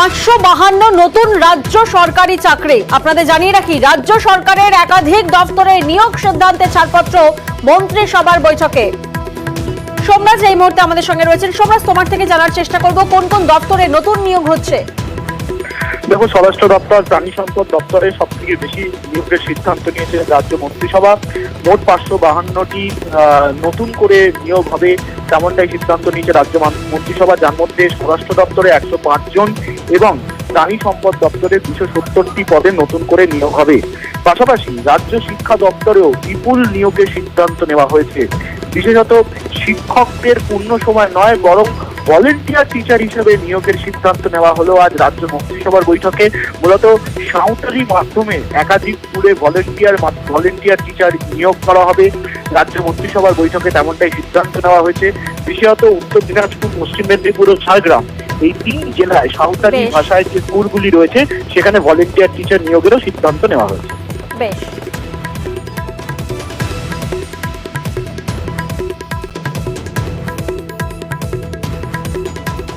552 নতুন রাজ্য সরকারি চাকরি। আপনাদের জানিয়ে রাখি, রাজ্য সরকারের একাধিক দপ্তরে নিয়োগ সিদ্ধান্তে ছাড়পত্র মন্ত্রিসভার বৈঠকে। সোমরাজ এই মুহূর্তে আমাদের সঙ্গে রয়েছেন। সোমরাজ, তোমার থেকে জানার চেষ্টা করব কোন কোন দপ্তরে নতুন নিয়োগ হচ্ছে। দেখো, স্বরাষ্ট্র দপ্তর, প্রাণী সম্পদ দপ্তরে সব থেকে বেশি নিয়োগের সিদ্ধান্ত নিয়েছে রাজ্য মন্ত্রিসভা। মোট 552টি নতুন করে নিয়োগ হবে, তেমনটাই সিদ্ধান্ত নিয়েছে রাজ্য মন্ত্রিসভা, যার মধ্যে স্বরাষ্ট্র দপ্তরে 105 জন এবং প্রাণী সম্পদ দপ্তরে 270টি পদে নতুন করে নিয়োগ হবে। পাশাপাশি রাজ্য শিক্ষা দপ্তরেও বিপুল নিয়োগের সিদ্ধান্ত নেওয়া হয়েছে। বিশেষত শিক্ষকদের পূর্ণ সময় নয়, বরং ভলেন্টিয়ার টিচার হিসেবে নিয়োগের সিদ্ধান্ত নেওয়া হলো আজ রাজ্য মন্ত্রিসভার বৈঠকে। মূলত সাঁওতালি মাধ্যমে একাধিক স্কুলে ভলেন্টিয়ার টিচার নিয়োগ করা হবে রাজ্য মন্ত্রিসভার বৈঠকে, তেমনটাই সিদ্ধান্ত নেওয়া হয়েছে। বিশেষত উত্তর দিনাজপুর, পশ্চিম মেদিনীপুর ও ঝাড়গ্রাম, এই 3 জেলায় সাঁওতালি ভাষায় যে স্কুলগুলি রয়েছে সেখানে ভলেন্টিয়ার টিচার নিয়োগেরও সিদ্ধান্ত নেওয়া হয়েছে। বেশ।